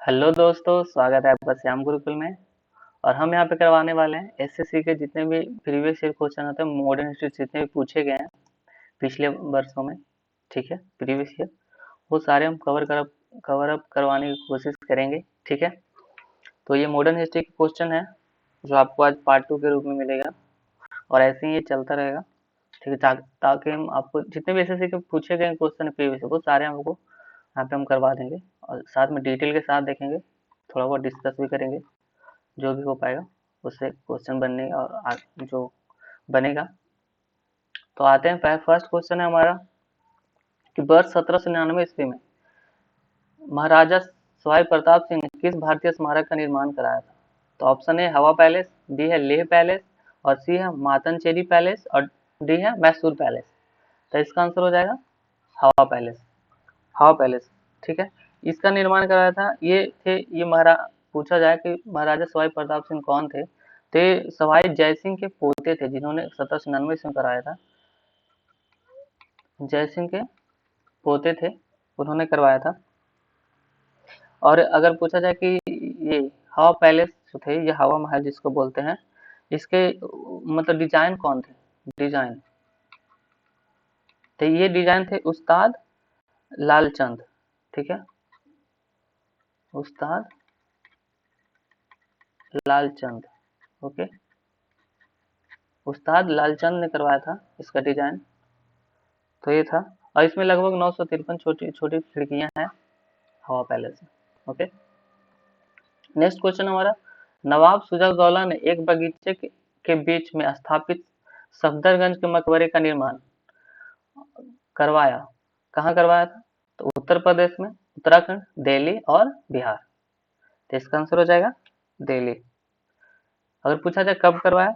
Hello दोस्तों, स्वागत है आपका श्याम गुरुकुल में। और हम यहाँ पे करवाने वाले हैं एसएससी के जितने भी प्रीवियस ईयर क्वेश्चन होते हैं, मॉडर्न हिस्ट्री जितने भी पूछे गए हैं पिछले वर्षों में, ठीक है, प्रीवियस ईयर, वो सारे हम कवर अप करवाने की कोशिश करेंगे। ठीक है, तो ये मॉडर्न हिस्ट्री के क्वेश्चन है जो आपको आज पार्ट 2 के रूप में मिलेगा और ऐसे ही ये चलता रहेगा। ठीक है, ताकि हम आपको जितने भी एसएससी के पूछे गए क्वेश्चन प्रीवियस वो सारे हमको यहाँ पे हम करवा देंगे और साथ में डिटेल के साथ देखेंगे, थोड़ा बहुत डिस्कस भी करेंगे, जो भी हो पाएगा उससे क्वेश्चन बनने और जो बनेगा। तो आते हैं, फर्स्ट क्वेश्चन है हमारा कि वर्ष 1799 ईस्वी में महाराजा सवाई प्रताप सिंह ने किस भारतीय स्मारक का निर्माण कराया था? तो ऑप्शन ए हवा पैलेस, बी है लेह पैलेस, और सी है मातनचेरी पैलेस, और डी है मैसूर पैलेस। तो इसका आंसर हो जाएगा हवा पैलेस। हवा पैलेस, ठीक है। इसका निर्माण कराया था ये पूछा जाए कि महाराजा सवाई प्रताप सिंह कौन थे, तो ये सवाई जय सिंह के पोते थे जिन्होंने 1799 में कराया था। जय सिंह के पोते थे, उन्होंने करवाया था। और अगर पूछा जाए कि ये हवा पैलेस जो थे, ये हवा महल जिसको बोलते हैं, इसके मतलब डिजाइन कौन थे? डिजाइन तो ये डिजाइन थे उस्ताद लालचंद। ठीक है, उस्ताद लालचंद, ओके, उस्ताद लालचंद ने करवाया था इसका डिजाइन। तो ये था, और इसमें लगभग 953 छोटी छोटी खिड़कियां हैं हवा पैलेस में। ओके, नेक्स्ट क्वेश्चन हमारा, नवाब सिराजदौला ने एक बगीचे के बीच में स्थापित सफदरगंज के मकबरे का निर्माण करवाया, कहाँ करवाया था? तो उत्तर प्रदेश में, उत्तराखंड, दिल्ली और बिहार। तो इसका आंसर हो जाएगा दिल्ली। अगर पूछा जाए कब करवाया,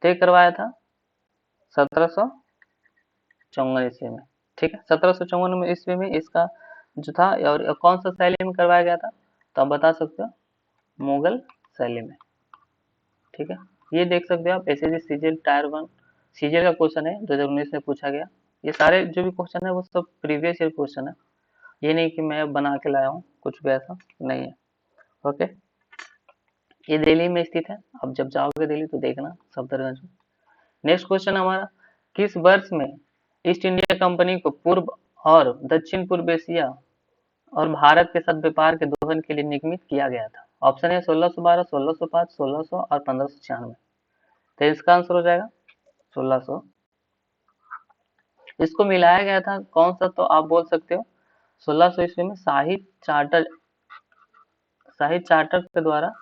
तो ये करवाया था 1754 ईस्वी में। ठीक है, 1754 ईस्वी में इसका जो था, और कौन सा शैली में करवाया गया था? तो आप बता सकते हो, मुगल शैली में। ठीक है, ये देख सकते हो आप, एसएससी सीजीएल टायर 1 सीजीएल का क्वेश्चन है 2019 में पूछा गया। ये सारे जो भी क्वेश्चन है वो सब प्रीवियस ईयर क्वेश्चन है, ये नहीं कि मैं बना के लाया हूँ, कुछ भी ऐसा नहीं है। ओके, ये दिल्ली में स्थित है, अब जब जाओगे दिल्ली तो देखना सफदरगंज में। नेक्स्ट क्वेश्चन हमारा, किस वर्ष में ईस्ट इंडिया कंपनी को पूर्व और दक्षिण पूर्व एशिया और भारत के साथ व्यापार के दोहन के लिए निगमित किया गया था? ऑप्शन है 1612, 1605, 1600 और 1596। तो इसका आंसर हो जाएगा 1600। इसको मिलाया गया था कौन सा? तो आप बोल सकते हो 1600 ईस्वी में शाही चार्टर के द्वारा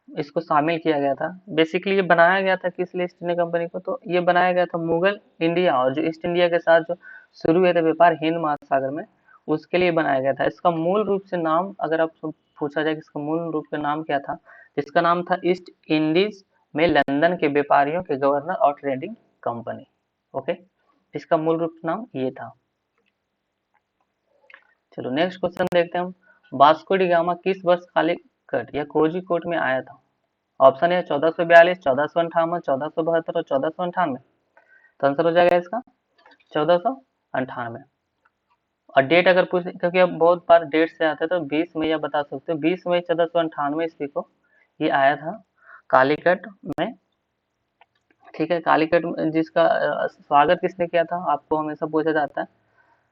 इसको शामिल किया गया था। बेसिकली ये बनाया गया था किस लिए ईस्ट इंडिया कंपनी को? तो ये बनाया गया था मुगल इंडिया और जो ईस्ट इंडिया के साथ जो शुरू हुए थे व्यापार हिंद महासागर में, उसके लिए बनाया गया था। इसका मूल रूप से नाम अगर आप पूछा जाए कि इसका मूल रूप से नाम क्या था, इसका नाम था ईस्ट इंडीज में लंदन के व्यापारियों के गवर्नर और ट्रेडिंग कंपनी। ओके, इसका मूल रूप नाम ये था। चलो नेक्स्ट क्वेश्चन देखते हैं हम, वास्को डी गामा किस वर्ष कालीकट या कोझिकोड में आया था? ऑप्शन है 1442, 1458, 1472 और 1498। तो आंसर हो जाएगा इसका 1498। और डेट अगर पूछ, क्योंकि अब बहुत बार डेट से आते हैं, तो 20 मई आप बता सकते हो, 20 मई 1498 ईस्वी को ये आया था कालीकट में। ठीक है, कालीकट जिसका स्वागत किसने किया था आपको हमेशा पूछा जाता है,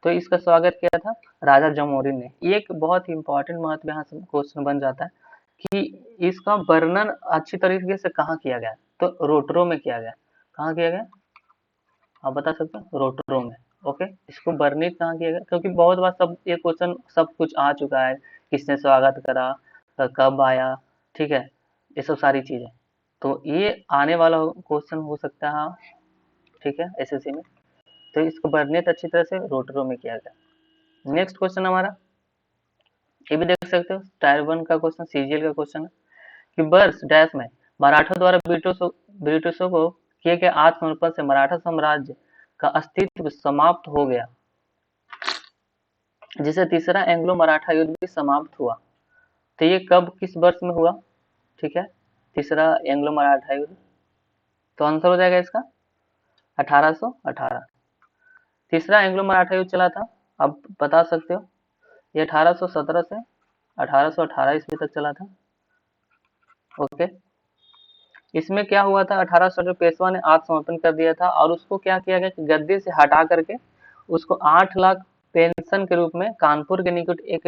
तो इसका स्वागत किया था राजा जमोरिन ने। ये एक बहुत ही इंपॉर्टेंट महत्व यहाँ से क्वेश्चन बन जाता है कि इसका वर्णन अच्छी तरीके से कहाँ किया गया? तो रोटरो में किया गया। कहाँ किया गया आप बता सकते हो? रोटरो में। ओके, इसको वर्णित कहाँ किया गया? क्योंकि बहुत बार सब ये क्वेश्चन सब कुछ आ चुका है, किसने स्वागत करा, कब आया, ठीक है, ये सब सारी चीजें, तो ये आने वाला क्वेश्चन हो सकता है। ठीक है, एसएससी में, तो इसको वर्णित अच्छी तरह से रोटरो में किया गया। नेक्स्ट क्वेश्चन हमारा, ये भी देख सकते हो टायर 1 का क्वेश्चन, सीजीएल का क्वेश्चन है कि वर्ष डैश में मराठा द्वारा ब्रिटिशों को किए गए आत्मसमर्पण से मराठा साम्राज्य का अस्तित्व समाप्त हो गया, जिसे तीसरा एंग्लो मराठा युद्ध भी समाप्त हुआ। तो ये कब किस वर्ष में हुआ? ठीक है, तीसरा एंग्लो मराठा युद्ध। तो आंसर हो जाएगा इसका 1818। तीसरा एंग्लो मराठा युद्ध चला था, आप बता सकते हो, ये 1817 से 1818 ईस्वी तक चला था। ओके, इसमें क्या हुआ था, 1800 पेशवा ने आत्मसमर्पण कर दिया था और उसको क्या किया गया कि गद्दी से हटा करके उसको 8 लाख पेंशन के रूप में कानपुर के निकट एक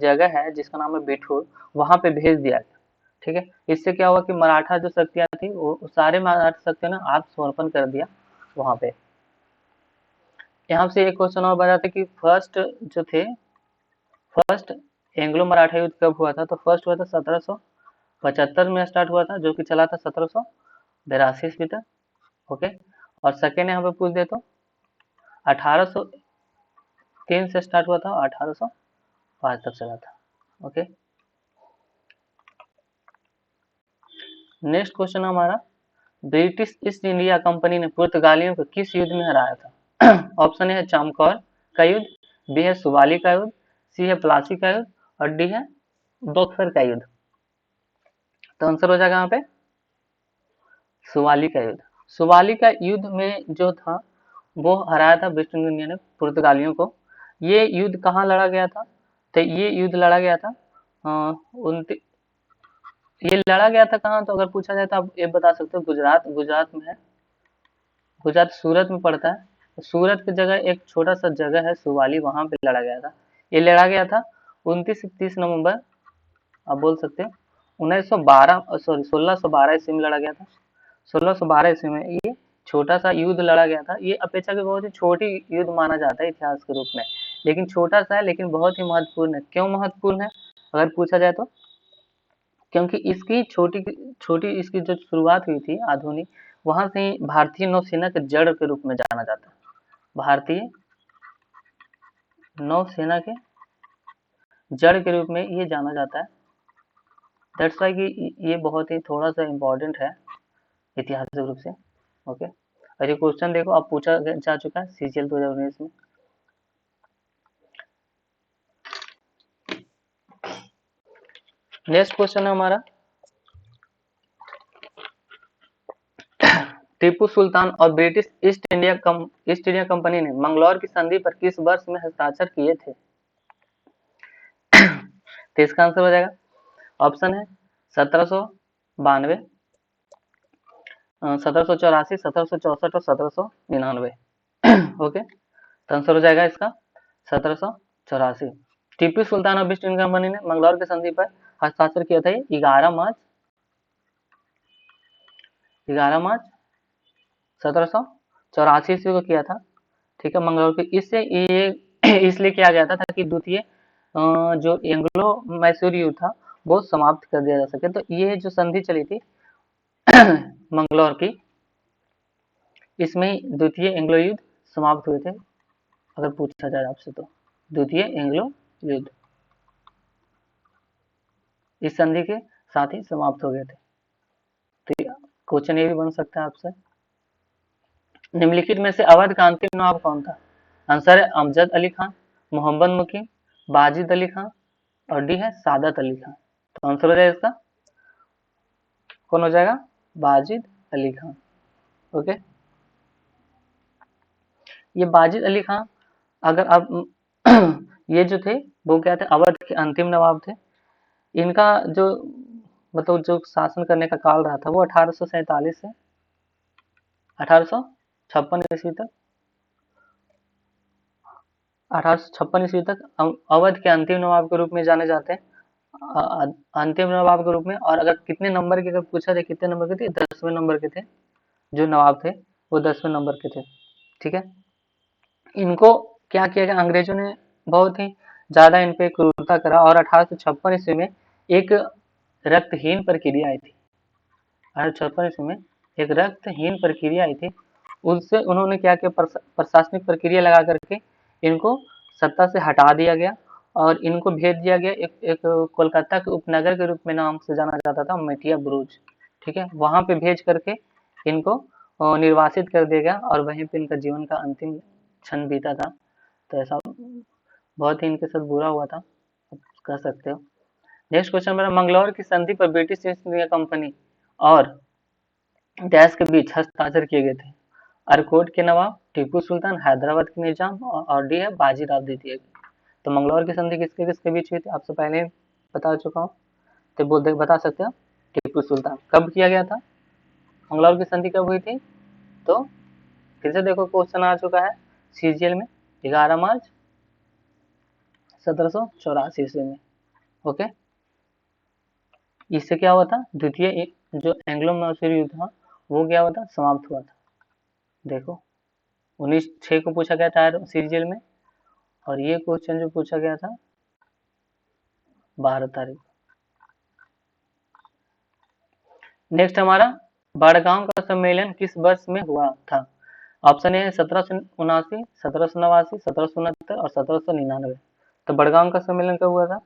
जगह है जिसका नाम है बिठूर, वहां पे भेज दिया गया। ठीक है, इससे क्या हुआ कि मराठा जो शक्तियां थी वो सारे मराठा शक्तियों ने आत्मसमर्पण कर दिया वहां पे। यहाँ से एक क्वेश्चन और बताते कि फर्स्ट एंग्लो मराठा युद्ध कब हुआ था, तो फर्स्ट हुआ था 1775 में स्टार्ट हुआ था, जो कि चला था 1782 ईस्वी तक। ओके, और सेकेंड यहाँ पे पूछ दे तो 1803 से स्टार्ट हुआ था और 1805 तक चला था। ओके, नेक्स्ट क्वेश्चन हमारा, ब्रिटिश ईस्ट इंडिया कंपनी ने पुर्तगालियों को किस युद्ध में हराया था? ऑप्शन ए है चामकौर का युद्ध, बी है सुवाली का युद्ध, सी है प्लासी का युद्ध और डी है बक्सर का युद्ध। तो आंसर हो जाएगा यहाँ पे सुवाली का युद्ध। सुवाली का युद्ध में जो था वो हराया था वेस्ट इंडिया ने पुर्तगालियों को। ये युद्ध कहाँ लड़ा गया था, तो ये युद्ध लड़ा गया था ये लड़ा गया था कहाँ, तो अगर पूछा जाए तो आप ये बता सकते हो गुजरात में है, गुजरात सूरत में पड़ता है। तो सूरत की जगह एक छोटा सा जगह है सुवाली, वहां पे लड़ा गया था। ये लड़ा गया था 29 से 30 नवंबर, आप बोल सकते हो 1612 ईस्वी में लड़ा गया था। 1612 ईस्वी में ये छोटा सा युद्ध लड़ा गया था। ये अपेक्षाकृत बहुत ही छोटी युद्ध माना जाता है इतिहास के रूप में, लेकिन छोटा सा है, लेकिन बहुत ही महत्वपूर्ण है। क्यों महत्वपूर्ण है अगर पूछा जाए तो, क्योंकि इसकी छोटी छोटी इसकी जो शुरुआत हुई थी आधुनिक, वहां से ही भारतीय नौसेना के जड़ के रूप में जाना जाता है। भारतीय नौसेना के जड़ के रूप में ये जाना जाता है। दैट्स वाई कि ये बहुत ही थोड़ा सा इम्पोर्टेंट है ऐतिहासिक रूप से। ओके, और ये क्वेश्चन देखो अब पूछा जा चुका है सीजीएल 2019 में। नेक्स्ट क्वेश्चन है हमारा, टीपू सुल्तान और ब्रिटिश ईस्ट इंडिया कंपनी ने मंगलौर की संधि पर किस वर्ष में हस्ताक्षर किए थे? तो इसका आंसर हो जाएगा, ऑप्शन है 1792, 1784, 1764 और 1799। ओके, तो आंसर हो जाएगा इसका 1784। टीपू सुल्तान और ईस्ट इंडिया कंपनी ने मंगलौर की संधि पर हस्ताक्षर किया था 11 मार्च 1784 ईस्वी को किया था। ठीक है, मंगलौर के इससे ये इसलिए किया गया था ताकि द्वितीय जो एंग्लो मैसूरी युद्ध था वो समाप्त कर दिया जा सके। तो ये जो संधि चली थी मंगलौर की, इसमें द्वितीय एंग्लो युद्ध समाप्त हुए थे अगर पूछा जाए आपसे तो। द्वितीय एंग्लो युद्ध इस संधि के साथ ही समाप्त हो गए थे। तो क्वेश्चन ये भी बन सकता है आपसे, निम्नलिखित में से अवध का अंतिम नवाब कौन था? आंसर है अमजद अली खान, मोहम्मद मुकीम, बाजिद अली खान और डी है सादत अली खान। तो आंसर हो जाएगा इसका कौन हो जाएगा, बाजिद अली खान। ओके, ये बाजिद अली खान अगर आप ये जो थे वो क्या थे, अवध के अंतिम नवाब थे। इनका जो मतलब जो शासन करने का काल रहा था वो 1847 से 1856 ईस्वी तक, 1856 ईस्वी तक अवध के अंतिम नवाब के रूप में जाने जाते हैं, अंतिम नवाब के रूप में। और अगर कितने नंबर के, अगर पूछा जाए कितने नंबर के थे, 10वें नंबर के थे जो नवाब थे, वो 10वें नंबर के थे। ठीक है, इनको क्या किया गया, अंग्रेजों ने बहुत ही ज्यादा इन पे क्रूरता करा और 1856 ईस्वी में एक रक्तहीन प्रक्रिया आई थी। 1856 ईस्वी में एक रक्तहीन प्रक्रिया आई थी, उससे उन्होंने क्या किया, प्रशासनिक प्रक्रिया लगा करके इनको सत्ता से हटा दिया गया और इनको भेज दिया गया एक कोलकाता के उपनगर के रूप में नाम से जाना जाता था, मेटिया बुरुज। ठीक है, वहां पे भेज करके इनको निर्वासित कर दिया गया और वहीं पे इनका जीवन का अंतिम क्षण बीता था। तो ऐसा बहुत ही इनके साथ बुरा हुआ था, कह सकते हो। नेक्स्ट क्वेश्चन मेरा, मंगलौर की संधि पर ब्रिटिश ईस्ट इंडिया कंपनी और डैश के बीच हस्ताक्षर किए गए थे? अरकोट के नवाब, टीपू सुल्तान, हैदराबाद के निजाम और डी है बाजीराव द्वितीय। तो मंगलौर की संधि किसके किसके बीच हुई थी? आपसे पहले बता चुका हूँ। तो बता सकते हो टीपू सुल्तान कब किया गया था, मंगलौर की संधि कब हुई थी? तो फिर से देखो क्वेश्चन आ चुका है सीजीएल में, 11 मार्च 1784 ईस्वी में। ओके, इससे क्या हुआ था, द्वितीय जो एंग्लो मैसूर युद्ध था वो क्या हुआ था, समाप्त हुआ था। देखो 19/6 को पूछा गया था सीजीएल में, और ये क्वेश्चन जो पूछा गया था 12 तारीख। नेक्स्ट हमारा बड़गांव का सम्मेलन किस वर्ष में हुआ था? ऑप्शन ए है 1779, 1789, 1769 और 1799। तो बड़गांव का सम्मेलन कब हुआ था?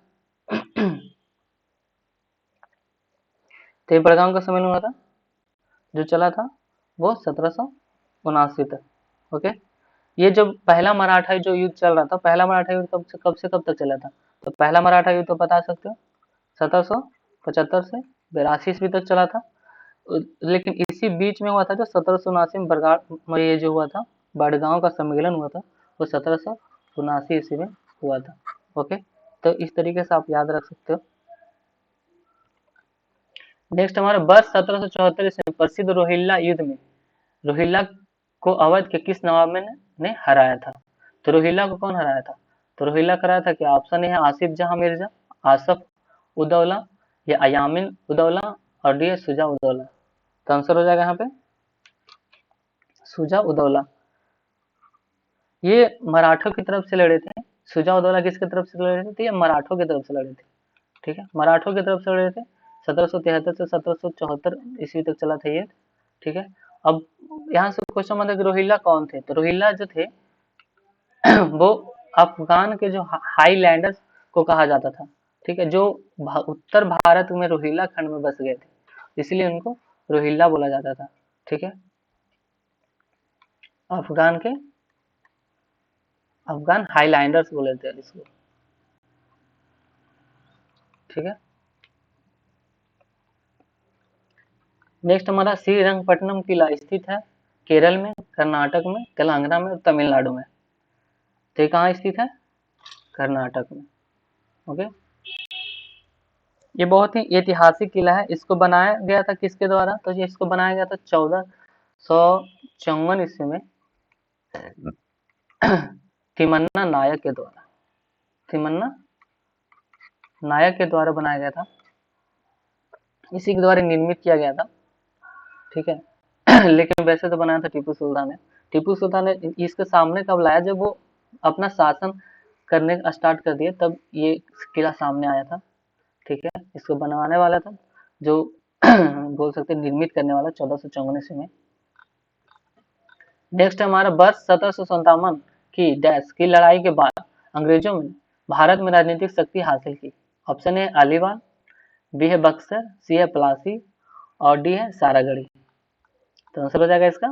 तो बड़गांव का सम्मेलन हुआ था जो चला था वो 1779 तक। ओके, ये जो पहला मराठा जो युद्ध चल रहा था, पहला मराठा युद्ध कब तक चला था? तो पहला मराठा युद्ध तो बता सकते हो 1775 से 82 ईस्वी तक चला था। लेकिन इसी बीच में हुआ था जो 1779 में बरगाड़ ये जो हुआ था बड़गांव का सम्मेलन हुआ था वो 1779 ईस्वी में हुआ था। ओके, तो इस तरीके से आप याद रख सकते हो। नेक्स्ट हमारा वर्ष 1774 ईस्वी में प्रसिद्ध रोहिल्ला युद्ध में रोहिल्ला को अवध के किस नवाब ने हराया था? तो रोहिल्ला को कौन हराया था? तो रोहिल्ला को हराया था क्या? ऑप्शन ए है आसिफ जहां मिर्जा, आसफ उदौला या अयामिन उदौला और डी है सुजा उदौला। तो आंसर हो जाएगा यहाँ पे सुजा उदौला। ये मराठों की तरफ से लड़े थे। सुजा उदौला किसकी तरफ से लड़े थे? तो ये मराठों की तरफ से लड़े थे। ठीक है, मराठों की तरफ से लड़े थे। 1773 से 1774 ईस्वी तक चला था ये। ठीक है, अब यहाँ से क्वेश्चन बनता है कि रोहिल्ला कौन थे? तो रोहिल्ला जो थे वो अफगान के जो हाईलैंडर्स को कहा जाता था। ठीक है, जो उत्तर भारत में रोहिल्ला खंड में बस गए थे, इसलिए उनको रोहिल्ला बोला जाता था। ठीक है, अफगान हाईलैंडर्स बोले थे इसको। ठीक है, नेक्स्ट हमारा श्रीरंगपट्टनम किला स्थित है केरल में, कर्नाटक में, तेलंगाना में और तमिलनाडु में। तो कहाँ स्थित है? कर्नाटक में। ओके, ये बहुत ही ऐतिहासिक किला है। इसको बनाया गया था किसके द्वारा? तो ये इसको बनाया गया था 1454 ईस्वी में तिमन्ना नायक के द्वारा। तिमन्ना नायक के द्वारा बनाया गया था, इसी के द्वारा निर्मित किया गया था। ठीक है लेकिन वैसे तो बनाया था टीपू सुल्तान ने। टीपू सुल्तान ने इसके सामने कब लाया? जब वो अपना शासन करने स्टार्ट कर दिया तब ये किला सामने आया था। ठीक है, इसको बनवाने वाला था जो बोल सकते निर्मित करने वाला 1454 ईस्वी में। नेक्स्ट हमारा वर्ष 1757 की डैश की लड़ाई के बाद अंग्रेजों ने भारत में राजनीतिक शक्ति हासिल की। ऑप्शन ए अलीवाल, बी है बक्सर, सी है प्लासी और डी है सारागढ़ी। तो आंसर हो जाएगा इसका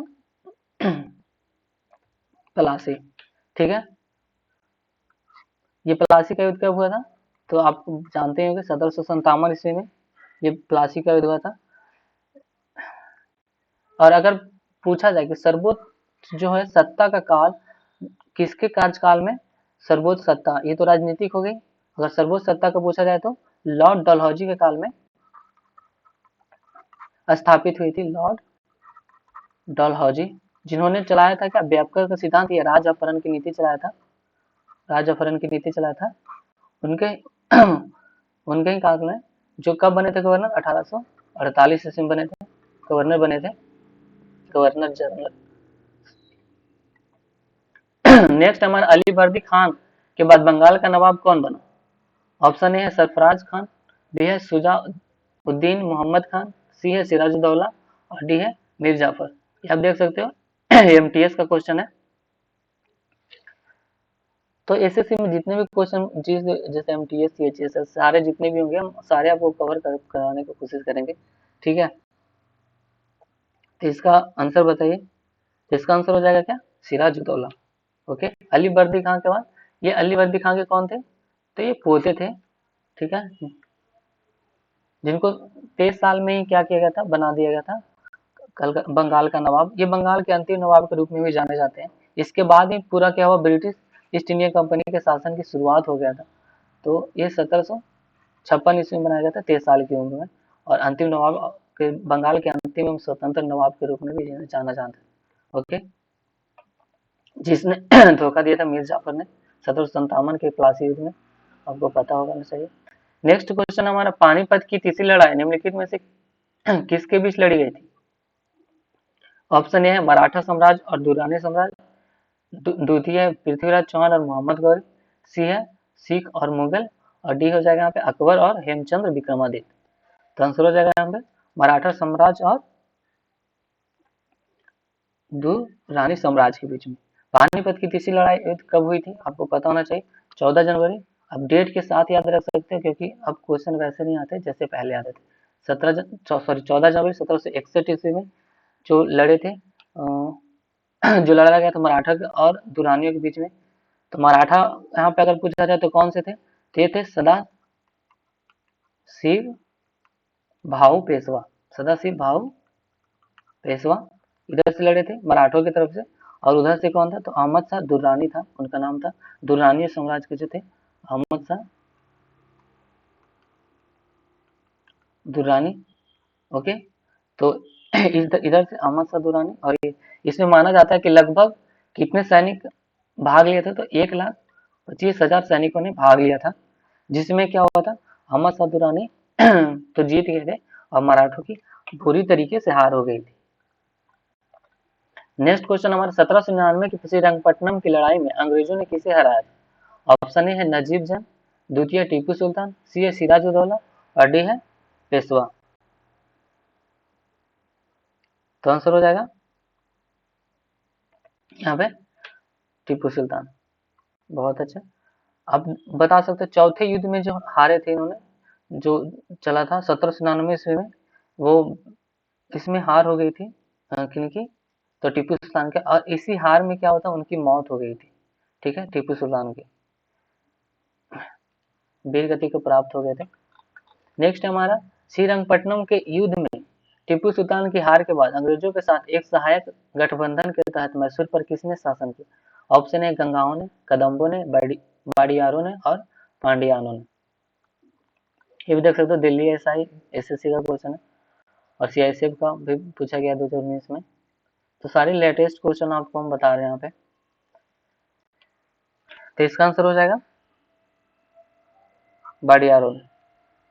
प्लासी। ठीक है, ये प्लासी का युद्ध कब हुआ था? तो आप जानते होंगे 1757 ईस्वी में ये प्लासी का युद्ध हुआ था। और अगर पूछा जाए कि सर्वोच्च जो है सत्ता का काल किसके कार्यकाल में सर्वोच्च सत्ता, ये तो राजनीतिक हो गई। अगर सर्वोच्च सत्ता का पूछा जाए तो लॉर्ड डलहौजी के काल में स्थापित हुई थी। लॉर्ड डलहौजी जिन्होंने चलाया था क्या व्यापक का सिद्धांत या राज अपहरण की नीति चलाया था, राज अपहरण की नीति चलाया था। उनके उनके ही काल में जो कब बने थे गवर्नर 1848 ईस्वी में बने थे, गवर्नर बने थे, गवर्नर जनरल। नेक्स्ट हमारा अली वर्दी खान के बाद बंगाल का नवाब कौन बना? ऑप्शन ए है सरफराज खान, बी है सुजाउद्दीन मोहम्मद खान, सी है सिराजुद्दौला और डी है मीर जाफर। ये आप देख सकते हो एमटीएस का क्वेश्चन है। तो एसएससी में जितने भी क्वेश्चन जैसे एमटीएस सीएचएस सारे जितने भी होंगे हम सारे आपको कवर कराने की कोशिश करेंगे। ठीक है, तो इसका आंसर बताइए। तो इसका आंसर हो जाएगा क्या? सिराजुद्दौला। ओके, अली वर्दी खान के बाद ये अली वर्दी खान के कौन थे? तो ये पोते थे। ठीक है, जिनको 23 साल में ही क्या किया गया था, बना दिया गया था बंगाल का नवाब। ये बंगाल के अंतिम नवाब के रूप में भी जाने जाते हैं। इसके बाद ही पूरा क्या हुआ, ब्रिटिश ईस्ट इंडिया कंपनी के शासन की शुरुआत हो गया था। तो ये 1756 56 ईस्वी में बनाया गया था 23 साल की उम्र में, और अंतिम नवाब के बंगाल के अंतिम एवं स्वतंत्र नवाब के रूप में भी जाना जाता है। ओके, जिसने धोखा दिया था मीर जाफर ने 1757 के प्लासी युद्ध में, आपको पता होगा चाहिए। नेक्स्ट क्वेश्चन हमारा, पानीपत की तीसरी लड़ाई निम्नलिखित में से किसके बीच लड़ी गई थी? ऑप्शन ए है मराठा साम्राज्य और दुर्रानी साम्राज्य, द्वितीय है पृथ्वीराज चौहान और मोहम्मद गौरी, सी है सिख और मुगल, और डी हो जाएगा यहाँ पे अकबर और हेमचंद्र विक्रमादित्य। तो आंसर हो जाएगा यहाँ पे मराठा साम्राज्य और दुर्रानी साम्राज्य के बीच में। पानीपत की तीसरी लड़ाई युद्ध कब हुई थी? आपको पता होना चाहिए 14 जनवरी। अब डेट के साथ याद रख सकते हैं क्योंकि अब क्वेश्चन वैसे नहीं आते जैसे पहले आते थे। 14 जनवरी 1761 ईस्वी में जो लड़े थे, जो लड़ा गया था मराठा और दुरानियों के बीच में। तो मराठा यहाँ पे अगर पूछा जाए तो कौन से थे? तो ये थे सदा शिव भाऊ पेशवा, सदा शिव भाऊ पेशवा इधर से लड़े थे मराठों की तरफ से, और उधर से कौन था? तो अहमद शाह दुर्रानी था, उनका नाम था। दुर्रानी साम्राज्य के जो थे अहमद शाह दुर्रानी। ओके, तो इधर से अहमद शाह दुर्रानी, और इसमें माना जाता है कि लगभग कितने सैनिक भाग लिए थे? तो 1,25,000 सैनिकों ने भाग लिया था, जिसमें क्या हुआ था? अहमद शाह दुर्रानी तो जीत गए थे और मराठों की बुरी तरीके से हार हो गई थी। नेक्स्ट क्वेश्चन हमारा 1799 की श्रीरंगपट्टनम की लड़ाई में अंग्रेजों ने किसे हराया था? ऑप्शन ए है नजीब जंग, द्वितीय टीपू सुल्तान, सी है सिराजुद्दौला, और डी है पेशवा। तो आंसर हो जाएगा यहाँ पे टीपू सुल्तान। बहुत अच्छा। अब बता सकते चौथे युद्ध में जो हारे थे इन्होंने, जो चला था 1799 ईस्वी में, वो इसमें हार हो गई थी किनकी? तो टीपू सुल्तान के, और इसी हार में क्या होता, उनकी मौत हो गई थी। ठीक है, टीपू सुल्तान की वीर गति को प्राप्त हो गए थे। नेक्स्ट हमारा, श्रीरंगपट्टनम के युद्ध में टीपू सुल्तान की हार के बाद अंग्रेजों के साथ एक सहायक गठबंधन के तहत मैसूर पर किसने शासन किया? ऑप्शन है गंगाओं ने, कदम्बों ने, बाड़ियारों ने, और पांडियानों ने। ये भी देख सकते हो दिल्ली एसएससी का क्वेश्चन है, और सीआईएसएफ का भी पूछा गया 2019 में। तो सारे लेटेस्ट क्वेश्चन आपको हम बता रहे हैं यहाँ पे। तो इसका आंसर हो जाएगा बाड़ियारों ने।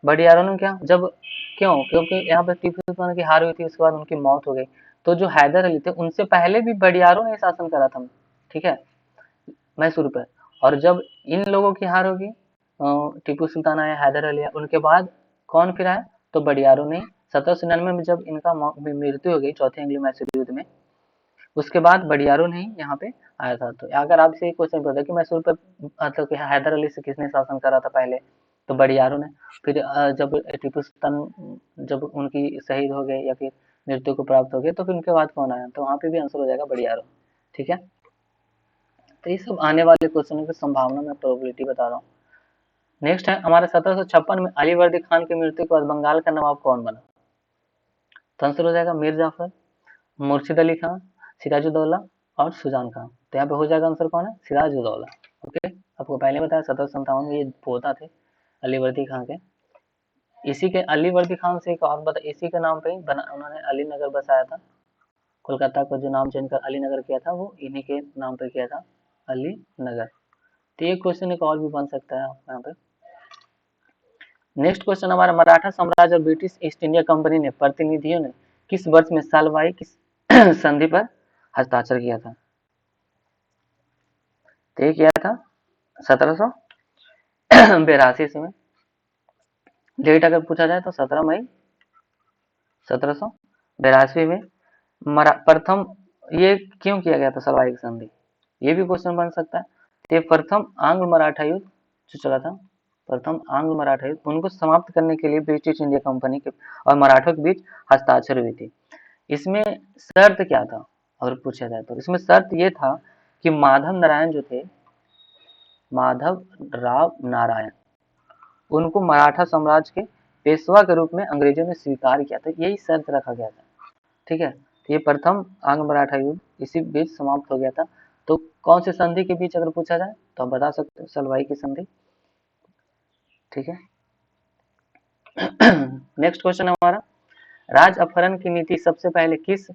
बाड़ियारों ने क्या, जब क्योंकि यहाँ पे टीपू सुल्तान की हार हुई थी, उसके बाद उनकी मौत हो गई। तो जो हैदर अली थे उनसे पहले भी बाड़ियारों ने शासन करा था, ठीक है, मैसूर पर। और जब इन लोगों की हार होगी, टीपू सुल्तान आया, हैदर अली आया, उनके बाद कौन फिर आया? तो बाड़ियारों ने। 1799 में जब इनका मृत्यु हो गई चौथे एंग्लो मैसूर युद्ध में, उसके बाद बाड़ियारों ने ही यहाँ पे आया था। तो अगर आपसे क्वेश्चन पूछा कि मैसूर पर मतलब कि हैदर अली से किसने शासन करा था पहले? तो बाड़ियारों ने। फिर जब टीपू सुल्तान जब उनकी शहीद हो गए या फिर मृत्यु को प्राप्त हो गए, तो फिर उनके बाद कौन आया? तो वहाँ पे भी आंसर हो जाएगा बाड़ियारों। ठीक है, तो ये सब आने वाले क्वेश्चनों की संभावना में प्रोबेबिलिटी बता रहा हूँ। नेक्स्ट है हमारे 1756 में अली वर्दी खान की मृत्यु के बाद बंगाल का नवाब कौन बना? तो आंसर हो जाएगा मीर जाफर, मुर्शिद अली खान, सिराजुद्दौला, और सुजान खान। तो यहाँ पे हो जाएगा आंसर कौन है? सिराजुद्दौला। ओके, आपको पहले बताया 1757 में ये पोता थे अली वर्दी खान के। इसी के अली वर्दी खान से एक और बता, इसी के नाम पे ही बना, उन्होंने अली नगर बसाया था। कोलकाता को जो नाम चेंज कर अली नगर किया था, वो इन्हीं के नाम पे किया था, अली नगर। तो ये क्वेश्चन एक और भी बन सकता है यहाँ पे। नेक्स्ट क्वेश्चन हमारा, मराठा साम्राज्य और ब्रिटिश ईस्ट इंडिया कंपनी ने प्रतिनिधियों ने किस वर्ष में सालवाई किस संधि पर हस्ताक्षर किया था? तो ये किया था 1782 में। डेट अगर पूछा जाए तो 17 मई 1782 में प्रथम, ये क्यों किया गया था सालवाई संधि? ये भी क्वेश्चन बन सकता है। तो ये प्रथम आंग्ल मराठा युद्ध जो चला था, प्रथम आंग्ल मराठा युद्ध, उनको समाप्त करने के लिए ब्रिटिश इंडिया कंपनी के और मराठों के बीच हस्ताक्षर हुई थी। इसमें शर्त क्या था अगर पूछा जाए तो? इसमें शर्त ये था कि माधव नारायण जो थे, माधव राव नारायण, उनको मराठा साम्राज्य के पेशवा के रूप में अंग्रेजों ने स्वीकार किया था। यही शर्त रखा गया था। ठीक है, तो ये प्रथम आंग्ल मराठा युद्ध इसी बीच समाप्त हो गया था। तो कौन सी संधि के बीच अगर पूछा जाए तो आप बता सकते हो, सलवाई की संधि। ठीक है, नेक्स्ट क्वेश्चन है हमारा, राज अपहरण की नीति सबसे पहले किस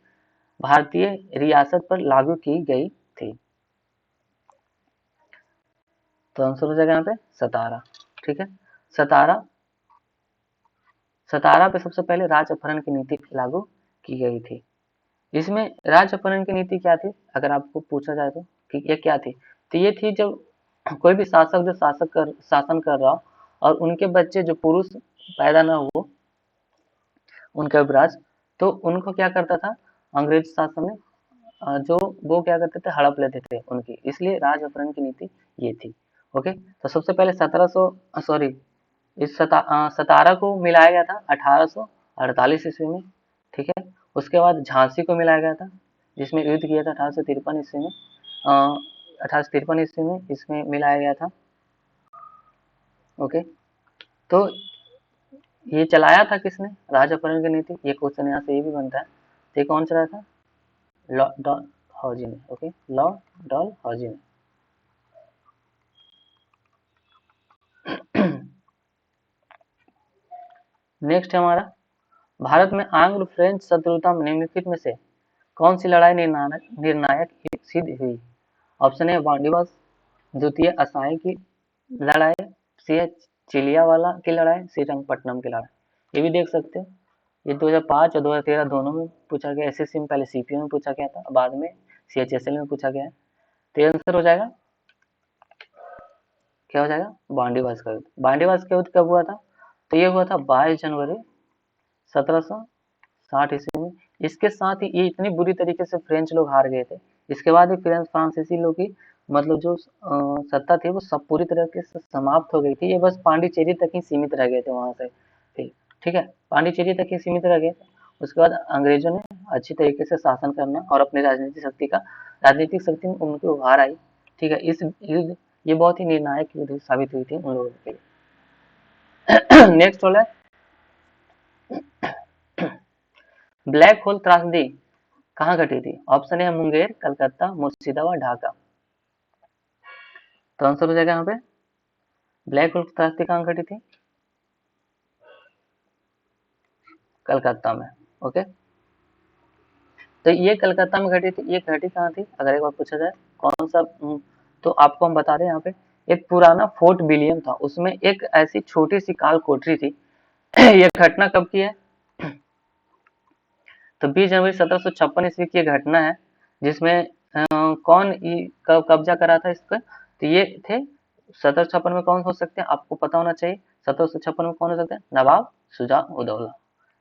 भारतीय रियासत पर लागू की गई थी? तो आंसर हो जाएगा यहाँ पे सतारा। ठीक है, सतारा सतारा पे सबसे पहले राज अपहरण की नीति लागू की गई थी। इसमें राज अपहरण की नीति क्या थी, अगर आपको पूछा जाए तो कि ये क्या थी, तो ये थी जब कोई भी शासक जो शासन कर रहा हो और उनके बच्चे जो पुरुष पैदा न हो उनका युवराज, तो उनको क्या करता था अंग्रेज शासन में, जो वो क्या करते थे हड़प लेते थे उनकी, इसलिए राज अपहरण की नीति ये थी। ओके, तो सबसे पहले 1700 सॉरी इस सतारा को मिलाया गया था 1848 ईस्वी में। ठीक है, उसके बाद झांसी को मिलाया गया था जिसमें युद्ध किया था 1853 ईस्वी में, 1853 ईस्वी में इसमें मिलाया गया था। ओके, तो ये चलाया था किसने राज अपहरण की नीति, ये क्वेश्चन यहाँ से ये भी बनता है, तो ये कौन चलाया था, लॉर्ड डलहौजी ने। ओके, लॉर्ड डलहौजी ने। नेक्स्ट है हमारा, भारत में आंग्ल फ्रेंच शत्रुता में निम्नलिखित में से कौन सी लड़ाई निर्णायक सिद्ध हुई? ऑप्शन ए वांडीवास, द्वितीय असाई की लड़ाई, सी है चिलियावाला की लड़ाई, सी रंगपट्टनम की लड़ाई। ये भी देख सकते हो, ये 2005 और 2013 दोनों में पूछा गया, एसएससी में पहले सीपीओ में पूछा गया था, बाद में सीएचएसएल में पूछा गया है। तो ये आंसर हो जाएगा, क्या हो जाएगा, बांडीवास का युद्ध। बांडीवास का युद्ध कब हुआ था, तो ये हुआ था 22 जनवरी 1760 ईस्वी में। इसके साथ ही ये इतनी बुरी तरीके से फ्रेंच लोग हार गए थे, इसके बाद ही फ्रांसीसी लोग की मतलब जो सत्ता थी वो सब पूरी तरीके से समाप्त हो गई थी, ये बस पांडिचेरी तक ही सीमित रह गए थे वहां से। ठीक है, पांडिचेरी तक ही सीमित रह गए। उसके बाद अंग्रेजों ने अच्छी तरीके से शासन करना और अपनी राजनीतिक शक्ति में उनकी उभार आई। ठीक है, इस युद्ध ये बहुत ही निर्णायक युद्ध साबित हुई थी उन लोगों के लिए। नेक्स्ट वाला ब्लैक होल त्रासदी कहाँ घटी थी? ऑप्शन है मुंगेर, कलकत्ता, मुर्शिदाबाद, ढाका। तो आंसर हो जाएगा यहाँ पे ब्लैक होल त्रासदी कहाँ घटी थी, कलकत्ता में। ओके, तो ये कलकत्ता में घटी थी, ये घटी कहाँ थी अगर एक बार पूछा जाए कौन सा, तो आपको हम बता दें यहाँ पे एक पुराना फोर्ट विलियम था, उसमें एक ऐसी छोटी सी काल कोठरी थी। ये घटना कब की है, तो 20 जनवरी 1756 ईस्वी की घटना है, जिसमें कौन कब्जा करा था इस पर, तो ये थे 1756 में कौन हो सकते हैं आपको पता होना चाहिए, 1756 में कौन हो सकते हैं, नवाब शुजा-उद-दौला।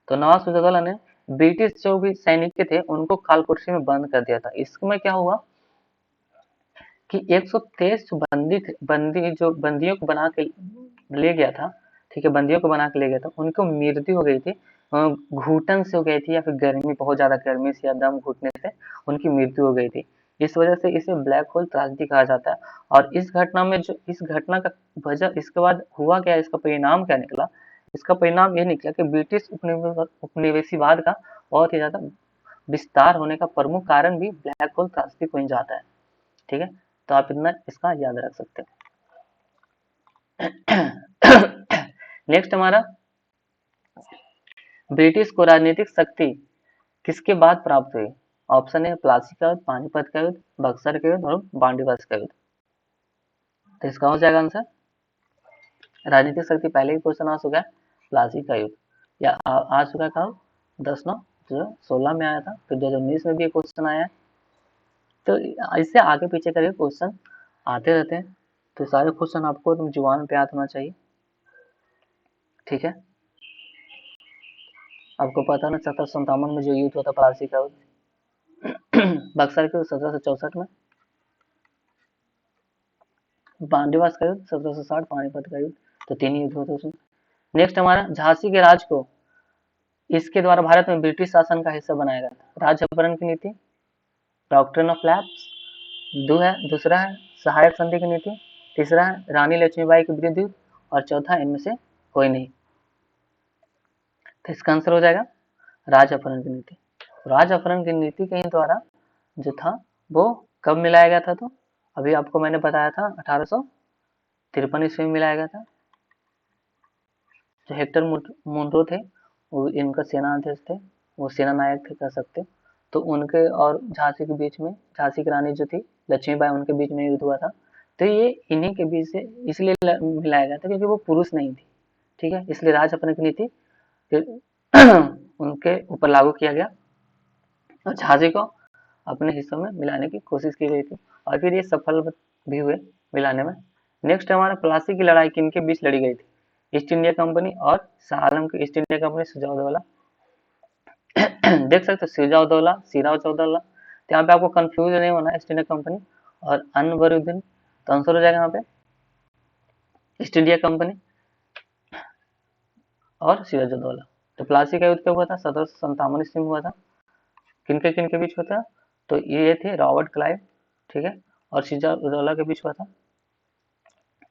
तो नवाब शुजा-उद-दौला ने ब्रिटिश जो भी सैनिक थे उनको कालकोठरी में बंद कर दिया था। इसमें क्या हुआ कि 123 जो बंदियों को बना के ले गया था, ठीक है, बंदियों को बना के ले गया था, उनको मृत्यु हो गई थी, घुटन से हो गई थी या फिर गर्मी, बहुत ज्यादा गर्मी से या दम घुटने से उनकी मृत्यु हो गई थी। इस वजह से इसे ब्लैक होल त्रासदी कहा जाता है। और इस घटना का वजह इसके बाद हुआ क्या, इसका परिणाम क्या निकला, इसका परिणाम ये निकला कि ब्रिटिश उपनिवेशवाद का बहुत ही ज्यादा विस्तार होने का प्रमुख कारण भी ब्लैक होल त्रासदी को ही जाता है। ठीक है, तो आप इतना इसका याद रख सकते हो। नेक्स्ट हमारा, ब्रिटिश को राजनीतिक शक्ति किसके बाद प्राप्त हुई? ऑप्शन है प्लासी का युद्ध, पानीपत का युद्ध, बक्सर का युद्ध और बांडीवास का युद्ध। तो इसका हो जाएगा आंसर, राजनीतिक शक्ति पहले ही क्वेश्चन आ चुका है, प्लासी का युद्ध, या आ चुका है कब, 10/9/2016 में आया था, फिर 2019 में भी क्वेश्चन आया है। तो इससे आगे पीछे करके क्वेश्चन आते रहते हैं, तो सारे क्वेश्चन आपको तुम जुबान पे याद होना चाहिए। ठीक है, आपको पता ना 1757 में जो युद्ध हुआ था प्लासी का युद्ध, बक्सर के 1764 में, बांडीवास का युद्ध 1760, पानीपत का युद्ध, तो 3 युद्ध हुए थे उसमें। नेक्स्ट हमारा, झांसी के राज को इसके द्वारा भारत में ब्रिटिश शासन का हिस्सा बनाया गया था। राज अपहरण की नीति, डॉक्ट्रिन ऑफ लैप्स, दूसरा है सहायक संधि की नीति, तीसरा है रानी लक्ष्मीबाई के विरुद्ध युद्ध, और चौथा इनमें से कोई नहीं। तो इसका आंसर हो जाएगा राज अपहरण की नीति। राज अपहरण की नीति के द्वारा जो था वो कब मिलाया गया था, तो अभी आपको मैंने बताया था 1853 ईस्वी में मिलाया गया था। जो हेक्टर मुनरो थे, वो इनका सेनाध्यक्ष थे, वो सेना नायक थे कह सकते। तो उनके और झांसी के बीच में, झांसी की रानी जो थी लक्ष्मीबाई, उनके बीच में युद्ध हुआ था। तो ये इन्हीं के बीच से इसलिए मिलाया गया था क्योंकि वो पुरुष नहीं थी, ठीक है, इसलिए राज अपने की नीति फिर उनके ऊपर लागू किया गया और झांसी को अपने हिस्सों में मिलाने की कोशिश की गई थी और फिर ये सफल भी हुए मिलाने में। नेक्स्ट हमारा प्लासी की लड़ाई किनके बीच लड़ी गई थी? ईस्ट इंडिया कंपनी और शाह आलम की ईस्ट इंडिया कंपनी, सुजाउद्दौला। देख सकते हो सिराजउद्दौला, सिराजउद्दौला। तो यहाँ पे आपको कंफ्यूज नहीं होना है, ईस्ट इंडिया कंपनी और अनवरुद्दीन। तो आंसर हो जाएगा यहाँ पे ईस्ट इंडिया कंपनी और सिराजउद्दौला। तो प्लासी का युद्ध कब हुआ था? 1757 ईस्वी में हुआ था। किनके किनके बीच हुआ था? तो ये थे रॉबर्ट क्लाइव, ठीक है, और सिराजउद्दौला के बीच हुआ था।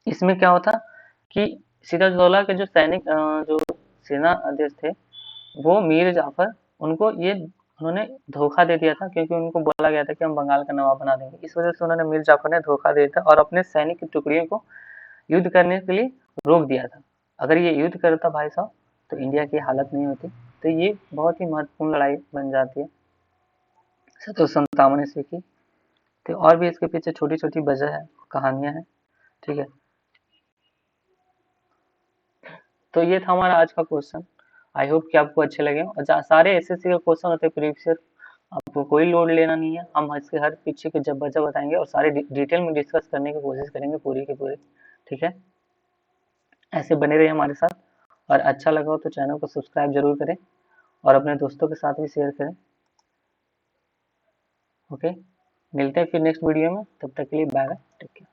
इसमें क्या होता कि सिराजउद्दौला के जो सैनिक जो सेना अध्यक्ष थे वो मीर जाफर, उनको ये उन्होंने धोखा दे दिया था क्योंकि उनको बोला गया था कि हम बंगाल का नवाब बना देंगे। इस वजह से उन्होंने मीर जाफर ने धोखा दिया था और अपने सैनिक की टुकड़ियों को युद्ध करने के लिए रोक दिया था। अगर ये युद्ध करता भाई साहब तो इंडिया की हालत नहीं होती। तो ये बहुत ही महत्वपूर्ण लड़ाई बन जाती है 1757 ईस्वी की। तो और भी इसके पीछे छोटी छोटी वजह है, कहानियां हैं, ठीक है। तो ये था हमारा आज का क्वेश्चन। आई होप कि आपको अच्छे लगे और सारे एसएससी का क्वेश्चन होते हैं प्रीवियस ईयर, आपको कोई लोड लेना नहीं है। हम इसके हर पीछे के जब वजह बताएंगे और सारे डिटेल में डिस्कस करने की कोशिश करेंगे पूरी की पूरी, ठीक है। ऐसे बने रहिए हमारे साथ और अच्छा लगा हो तो चैनल को सब्सक्राइब जरूर करें और अपने दोस्तों के साथ भी शेयर करें। ओके, मिलते हैं फिर नेक्स्ट वीडियो में, तब तक के लिए बाय बाय, टेक केयर।